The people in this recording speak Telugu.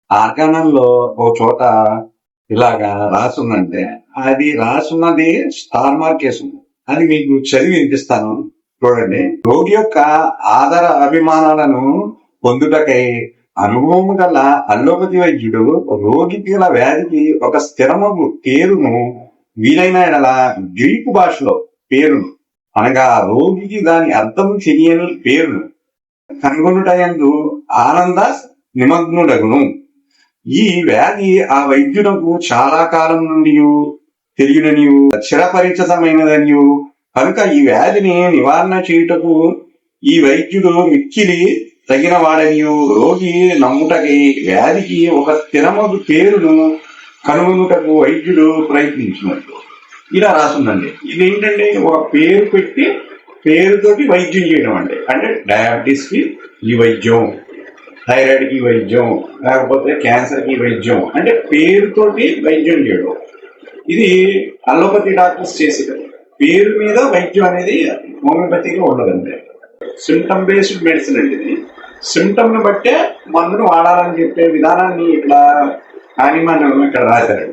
ఆర్గానంలో ఓ చోట ఇలాగా రాసుందంటే అది రాసున్నది స్టార్ మార్క్ వేసింది. అది మీకు చదివి వినిపిస్తాను, చూడండి. రోగి యొక్క ఆదర అభిమానాలను పొందుటకై అనుభవము గల అల్లోపతి వైద్యుడు రోగికి గల వ్యాధికి ఒక స్థిరమగు పేరును, వీలైన ఎడల గ్రీకు భాషలో పేరును, అనగా రోగికి దాని అర్థం తెలియని పేరును కనుగొనుటయందు ఆనంద నిమగ్నుడగును. ఈ వ్యాధి ఆ వైద్యునకు చాలా కాలం నుండి తెలియనియు చిరపరిచితమైనదనియు కనుక ఈ వ్యాధిని నివారణ చేయుటకు ఈ వైద్యుడు మిక్కిలి తగిన వాడనియు రోగి నమ్ముటకై వ్యాధికి ఒక స్థిరమగు పేరును కనుగొనుటకు వైద్యుడు ప్రయత్నించినట్టు ఇలా రాస్తుందండి. ఇదేంటంటే ఒక పేరు పెట్టి పేరుతోటి వైద్యం చేయడం అంటే డయాబెటీస్ కి ఈ వైద్యం, థైరాయిడ్ కి వైద్యం, లేకపోతే క్యాన్సర్ కి వైద్యం, అంటే పేరుతోటి వైద్యం చేయడం. ఇది అలోపతి డాక్టర్స్ చేసేది. పేరు మీద వైద్యం అనేది హోమియోపతిలో ఉండదండి. సిమ్టమ్ బేస్డ్ మెడిసిన్ అండి. ఇది సిమ్టమ్ ని బట్టే మందును వాడాలని చెప్పే విధానాన్ని ఇట్లా హానిమాన్ ఇక్కడ రాశారు.